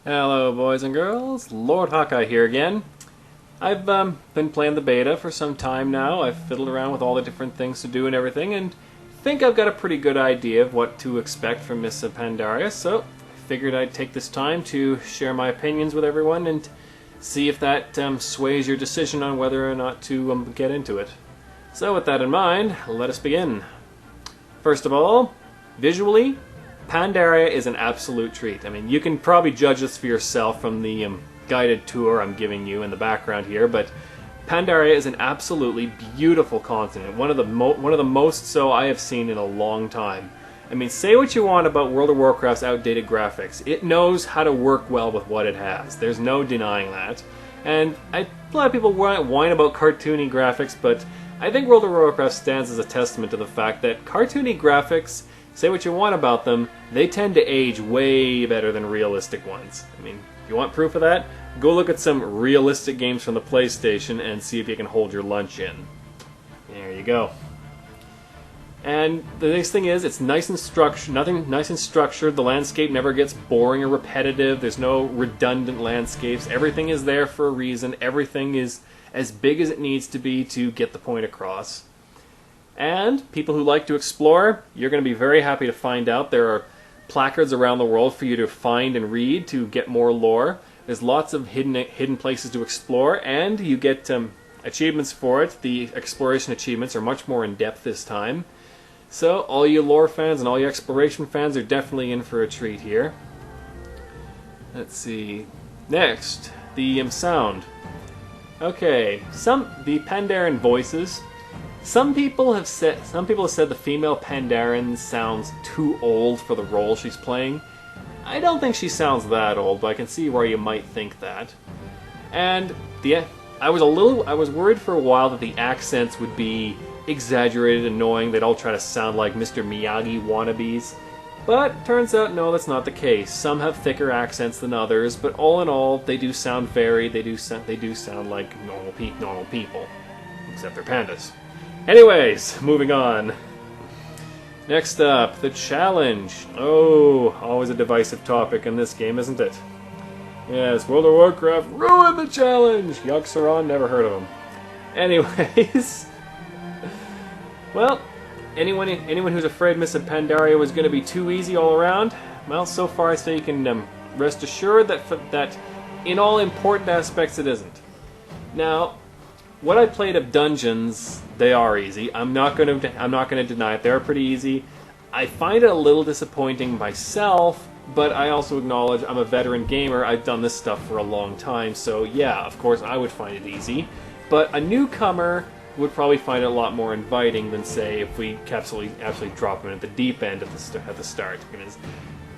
Hello boys and girls, Lord Hawkeye here again. I've been playing the beta for some time now. I've fiddled around with all the different things to do and everything, and think I've got a pretty good idea of what to expect from Miss Pandaria, so I figured I'd take this time to share my opinions with everyone and see if that sways your decision on whether or not to get into it. So with that in mind, let us begin. First of all, visually, Pandaria is an absolute treat. I mean, you can probably judge this for yourself from the guided tour I'm giving you in the background here, but Pandaria is an absolutely beautiful continent. One of the most so I have seen in a long time. I mean, say what you want about World of Warcraft's outdated graphics. It knows how to work well with what it has. There's no denying that. And a lot of people whine about cartoony graphics, but I think World of Warcraft stands as a testament to the fact that cartoony graphics, say what you want about them, they tend to age way better than realistic ones. I mean, if you want proof of that, go look at some realistic games from the PlayStation and see if you can hold your lunch in. There you go. And the next thing is, it's nice and structured. Nice and structured. The landscape never gets boring or repetitive. There's no redundant landscapes. Everything is there for a reason. Everything is as big as it needs to be to get the point across. And people who like to explore, you're going to be very happy to find out there are placards around the world for you to find and read to get more lore. There's lots of hidden places to explore, and you get achievements for it. The exploration achievements are much more in depth this time. So all you lore fans and all you exploration fans are definitely in for a treat here. Let's see. Next, the sound. Okay, the Pandaren voices. Some people have said the female Pandaren sounds too old for the role she's playing. I don't think she sounds that old, but I can see where you might think that. And I was worried for a while that the accents would be exaggerated, annoying. They'd all try to sound like Mr. Miyagi wannabes. But turns out no, that's not the case. Some have thicker accents than others, but all in all, they do sound varied. They do sound like normal people, except they're pandas. Anyways, moving on. Next up, the challenge. Oh, always a divisive topic in this game, isn't it? Yes, World of Warcraft ruined the challenge! Yogg-Saron, never heard of him. Anyways. Well, anyone who's afraid Miss Pandaria was going to be too easy all around, well, so far I say you can rest assured that in all important aspects it isn't. Now, what I played of dungeons, they are easy. I'm not going to deny it. They're pretty easy. I find it a little disappointing myself, but I also acknowledge I'm a veteran gamer. I've done this stuff for a long time, so yeah, of course I would find it easy. But a newcomer would probably find it a lot more inviting than, say, if we absolutely drop them at the deep end at the start. Because,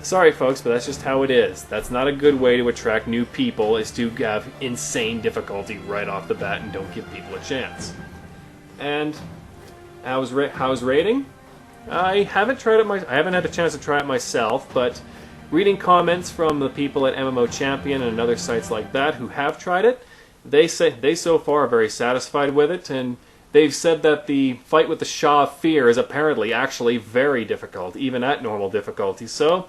sorry folks, but that's just how it is. That's not a good way to attract new people, is to have insane difficulty right off the bat and don't give people a chance. And how's rating? I haven't tried it. I haven't had a chance to try it myself, but reading comments from the people at MMO Champion and other sites like that who have tried it, they say they so far are very satisfied with it, and they've said that the fight with the Shah of Fear is apparently actually very difficult, even at normal difficulty. So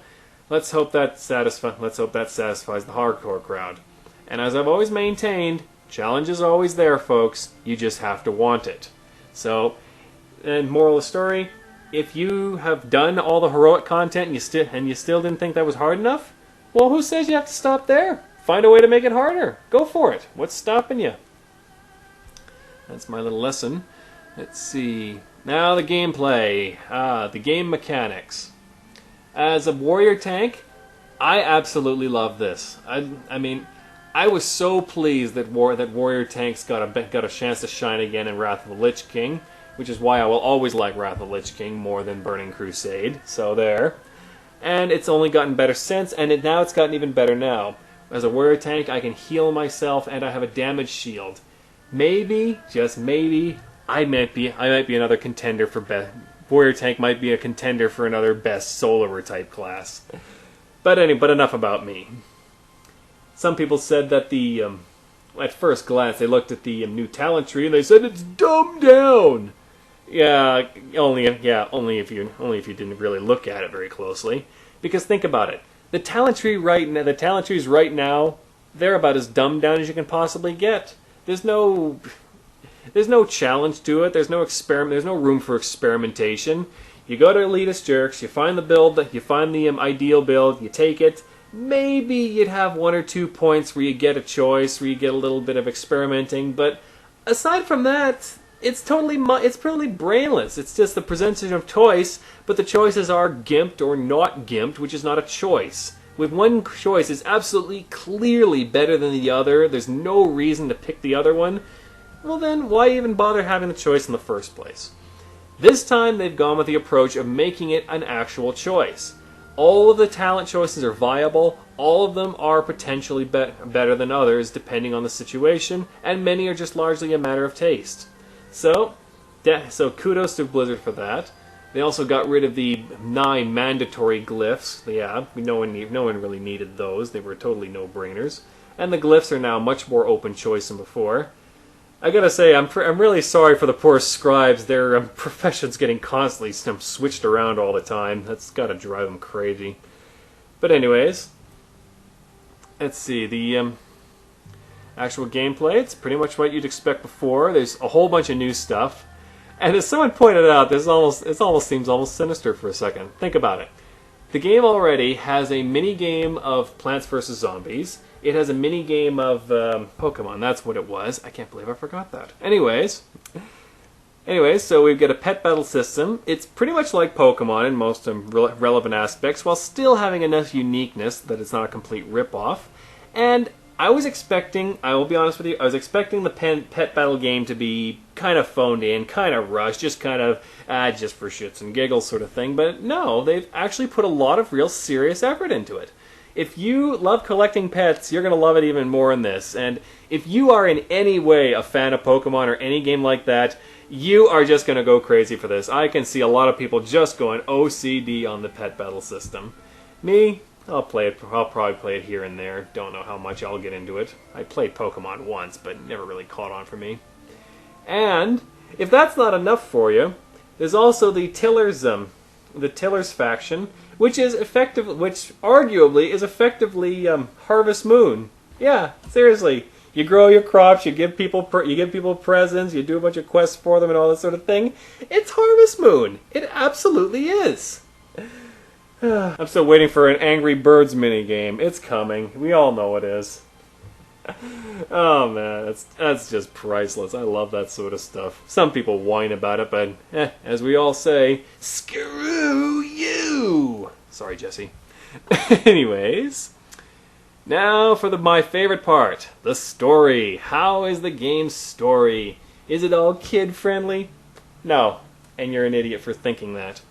let's hope that satisfies the hardcore crowd. And as I've always maintained, challenge is always there, folks. You just have to want it. So, and moral of the story: if you have done all the heroic content and you still didn't think that was hard enough, well, who says you have to stop there? Find a way to make it harder. Go for it. What's stopping you? That's my little lesson. Let's see. Now the gameplay. The game mechanics. As a warrior tank, I absolutely love this. I mean, I was so pleased that warrior tanks got a chance to shine again in Wrath of the Lich King, which is why I will always like Wrath of the Lich King more than Burning Crusade. So there. And it's only gotten better since, and now it's gotten even better now. As a warrior tank, I can heal myself, and I have a damage shield. Maybe, just maybe, I might be another contender for best. Warrior tank might be a contender for another best soloer type class. But enough about me. Some people said that at first glance, they looked at the new talent tree and they said it's dumbed down. Only if you didn't really look at it very closely. Because think about it. The talent tree right now, the talent trees right now, they're about as dumbed down as you can possibly get. There's no challenge to it. There's no experiment. There's no room for experimentation. You go to Elitist Jerks. You find the build. You find the ideal build. You take it. Maybe you'd have 1 or 2 points where you get a choice, where you get a little bit of experimenting. But aside from that, it's totally brainless. It's just the percentage of choice, but the choices are gimped or not gimped, which is not a choice. With one choice, it's absolutely clearly better than the other. There's no reason to pick the other one. Well then, why even bother having the choice in the first place? This time they've gone with the approach of making it an actual choice. All of the talent choices are viable, all of them are potentially better than others depending on the situation, and many are just largely a matter of taste. So kudos to Blizzard for that. They also got rid of the 9 mandatory glyphs. Yeah, no one really needed those. They were totally no-brainers. And the glyphs are now much more open choice than before. I gotta say, I'm really sorry for the poor scribes. Their profession's getting constantly switched around all the time. That's gotta drive them crazy. But anyways, let's see, the actual gameplay, it's pretty much what you'd expect before. There's a whole bunch of new stuff. And as someone pointed out, it almost seems almost sinister for a second. Think about it. The game already has a mini-game of Plants vs. Zombies. It has a mini-game of Pokemon. That's what it was. I can't believe I forgot that. Anyways, so we've got a pet battle system. It's pretty much like Pokemon in most relevant aspects, while still having enough uniqueness that it's not a complete rip-off. And I was expecting, I will be honest with you, I was expecting the pet battle game to be kind of phoned in, kind of rushed, just kind of, just for shits and giggles sort of thing. But no, they've actually put a lot of real serious effort into it. If you love collecting pets, you're going to love it even more in this. And if you are in any way a fan of Pokemon or any game like that, you are just going to go crazy for this. I can see a lot of people just going OCD on the pet battle system. Me, I'll probably play it here and there. Don't know how much I'll get into it. I played Pokemon once, but never really caught on for me. And if that's not enough for you, there's also the Tillers faction, which arguably is effectively Harvest Moon. Yeah, seriously. You grow your crops, you give people presents, you do a bunch of quests for them and all that sort of thing. It's Harvest Moon. It absolutely is. I'm still waiting for an Angry Birds minigame. It's coming. We all know it is. Oh man, that's just priceless. I love that sort of stuff. Some people whine about it, but as we all say, screw you! Sorry, Jesse. Anyways, now for my favorite part, the story. How is the game's story? Is it all kid-friendly? No, and you're an idiot for thinking that.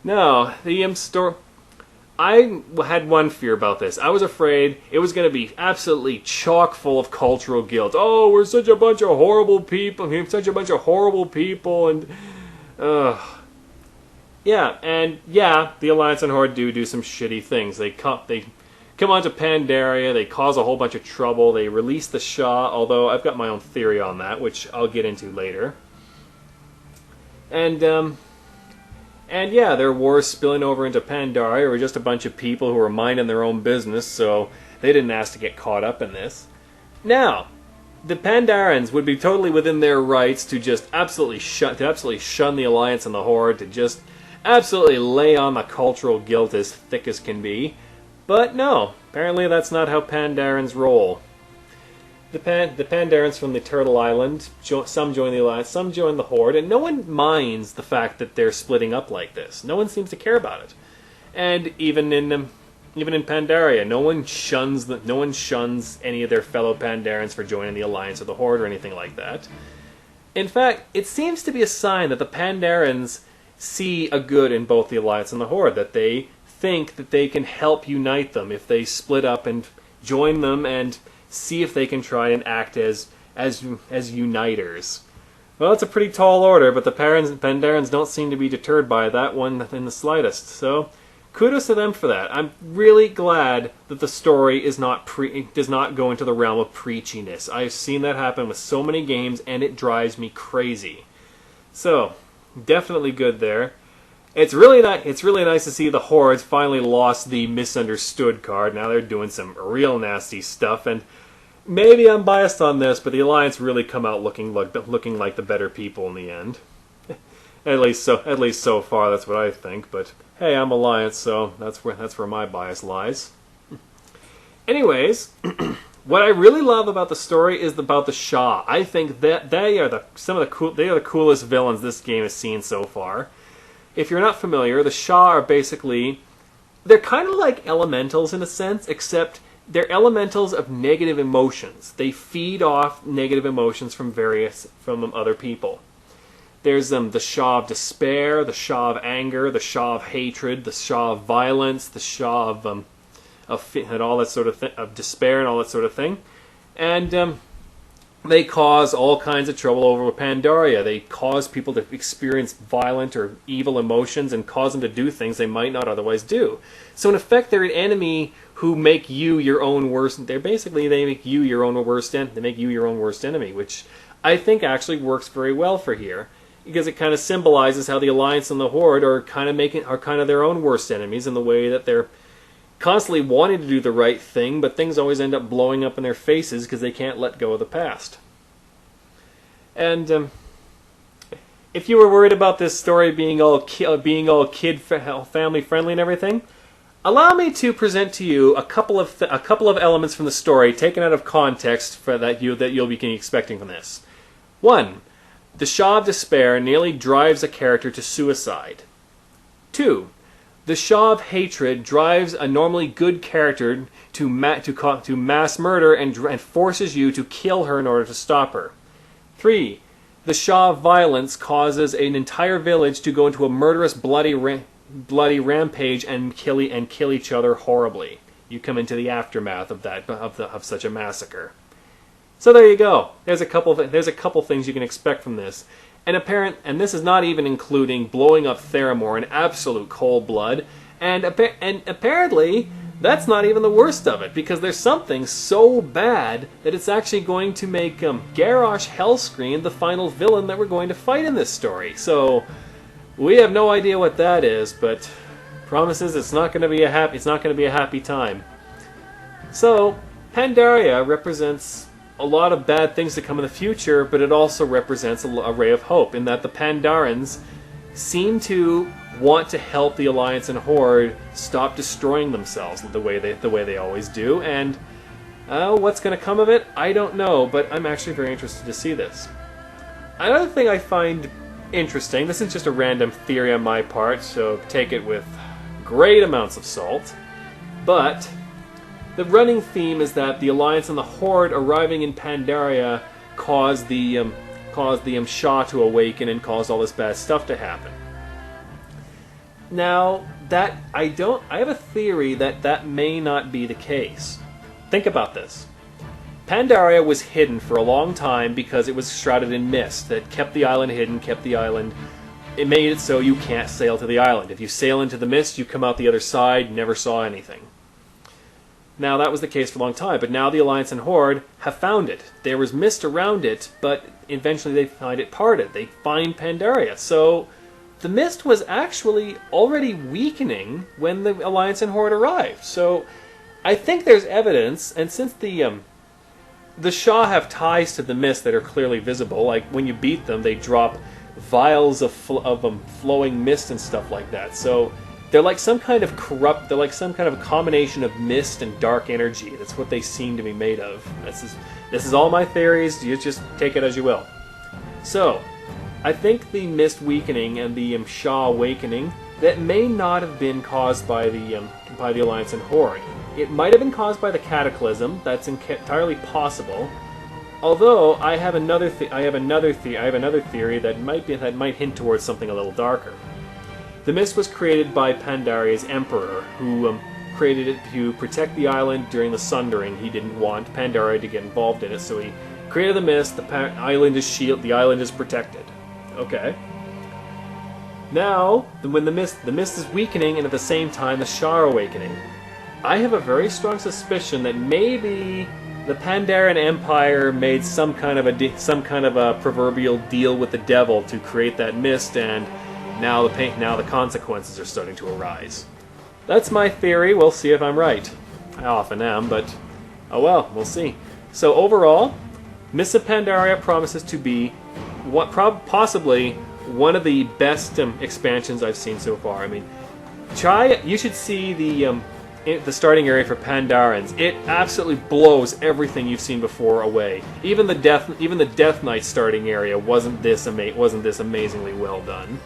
No, the story... I had one fear about this. I was afraid it was going to be absolutely chock full of cultural guilt. Oh, we're such a bunch of horrible people. We're such a bunch of horrible people, and... Yeah, and yeah, the Alliance and Horde do some shitty things. They come onto Pandaria, they cause a whole bunch of trouble, they release the Shah, although I've got my own theory on that, which I'll get into later. And yeah, there are wars spilling over into Pandaria, or just a bunch of people who are minding their own business, so they didn't ask to get caught up in this. Now, the Pandarians would be totally within their rights to just absolutely shun the Alliance and the Horde, to just absolutely lay on the cultural guilt as thick as can be. But no, apparently that's not how Pandarians roll. The Pandarians from the Turtle Island, some join the Alliance, some join the Horde, and no one minds the fact that they're splitting up like this. No one seems to care about it. And even in Pandaria, no one shuns any of their fellow Pandarians for joining the Alliance or the Horde or anything like that. In fact, it seems to be a sign that the Pandarians see a good in both the Alliance and the Horde, that they think that they can help unite them if they split up and join them and see if they can try and act as uniters. Well, it's a pretty tall order, but the Pandarians don't seem to be deterred by that one in the slightest. So, kudos to them for that. I'm really glad that the story does not go into the realm of preachiness. I've seen that happen with so many games, and it drives me crazy. So, definitely good there. It's really nice. It's really nice to see the Hordes finally lost the misunderstood card. Now they're doing some real nasty stuff, and maybe I'm biased on this, but the Alliance really come out looking like the better people in the end. At least so far, that's what I think. But hey, I'm Alliance, so that's where my bias lies. Anyways, what I really love about the story is about the Shah. I think that they are the coolest villains this game has seen so far. If you're not familiar, the Shah are basically, they're kind of like elementals in a sense, except they're elementals of negative emotions. They feed off negative emotions from other people. There's the Shah of despair, the Shah of anger, the Shah of hatred, the Shah of violence, the Shah of and all that sort of of despair and all that sort of thing, and they cause all kinds of trouble over Pandaria. They cause people to experience violent or evil emotions and cause them to do things they might not otherwise do. So in effect, they're an enemy who make you your own worst. They make you your own worst enemy, which I think actually works very well for here, because it kind of symbolizes how the Alliance and the Horde are kind of their own worst enemies in the way that they're constantly wanting to do the right thing, but things always end up blowing up in their faces because they can't let go of the past. And if you were worried about this story being all kid family friendly and everything, allow me to present to you a couple of elements from the story taken out of context that you'll be expecting from this. 1. The Shah of Despair nearly drives a character to suicide. 2. The Shah of Hatred drives a normally good character to mass murder and forces you to kill her in order to stop her. 3. The Shah of Violence causes an entire village to go into a murderous, bloody rampage and kill each other horribly. You come into the aftermath of such a massacre. So there you go. There's a couple things you can expect from this. And this is not even including blowing up Theramore in absolute cold blood. And apparently, that's not even the worst of it, because there's something so bad that it's actually going to make Garrosh Hellscream the final villain that we're going to fight in this story. So we have no idea what that is, but promises it's not going to be a happy time. So Pandaria represents a lot of bad things to come in the future, but it also represents a ray of hope in that the Pandarans seem to want to help the Alliance and Horde stop destroying themselves the way they always do. And what's going to come of it, I don't know, but I'm actually very interested to see this. Another thing I find interesting, this is just a random theory on my part, so take it with great amounts of salt, but the running theme is that the Alliance and the Horde arriving in Pandaria caused the Shah to awaken and caused all this bad stuff to happen. Now, I have a theory that may not be the case. Think about this. Pandaria was hidden for a long time because it was shrouded in mist that kept the island hidden, it made it so you can't sail to the island. If you sail into the mist, you come out the other side, never saw anything. Now, that was the case for a long time, but now the Alliance and Horde have found it. There was mist around it, but eventually they find it parted. They find Pandaria. So the mist was actually already weakening when the Alliance and Horde arrived. So I think there's evidence, and since the Shah have ties to the mist that are clearly visible, like when you beat them, they drop vials of flowing mist and stuff like that. So they're like some kind of combination of mist and dark energy. That's what they seem to be made of. This is all my theories. You just take it as you will. So, I think the mist weakening and the Shah awakening, that may not have been caused by the Alliance and Horde. It might have been caused by the Cataclysm. That's entirely possible. Although I have another theory that might hint towards something a little darker. The mist was created by Pandaria's emperor, who created it to protect the island during the Sundering. He didn't want Pandaria to get involved in it, so he created the mist. The island is protected. Okay. Now, when the mist is weakening, and at the same time the Shah are awakening, I have a very strong suspicion that maybe the Pandaren Empire made some kind of a proverbial deal with the devil to create that mist, and now the consequences are starting to arise. That's my theory. We'll see if I'm right. I often am, but oh well, we'll see. So overall, Mists of Pandaria promises to be possibly one of the best expansions I've seen so far. I mean, you should see the starting area for Pandarians. It absolutely blows everything you've seen before away. Even the Death Knight starting area wasn't this amazingly well done.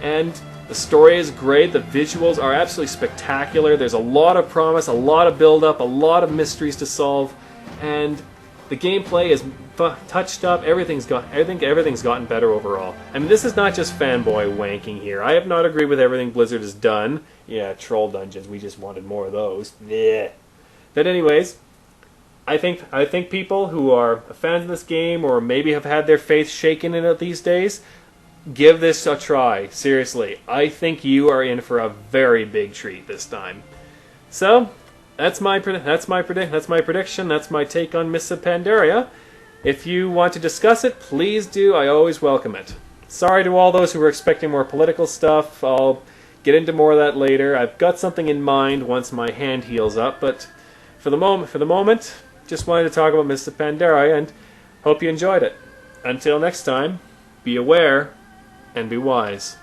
And the story is great. The visuals are absolutely spectacular. There's a lot of promise, a lot of build-up, a lot of mysteries to solve, and the gameplay is touched up. I think everything's gotten better overall. I mean, this is not just fanboy wanking here. I have not agreed with everything Blizzard has done. Yeah, troll dungeons. We just wanted more of those. Yeah. But anyways, I think people who are fans of this game or maybe have had their faith shaken in it these days, give this a try. Seriously, I think you are in for a very big treat this time. So, that's my prediction. That's my take on Mists of Pandaria. If you want to discuss it, please do. I always welcome it. Sorry to all those who were expecting more political stuff. I'll get into more of that later. I've got something in mind once my hand heals up, but for the moment, just wanted to talk about Mists of Pandaria and hope you enjoyed it. Until next time, be aware and be wise.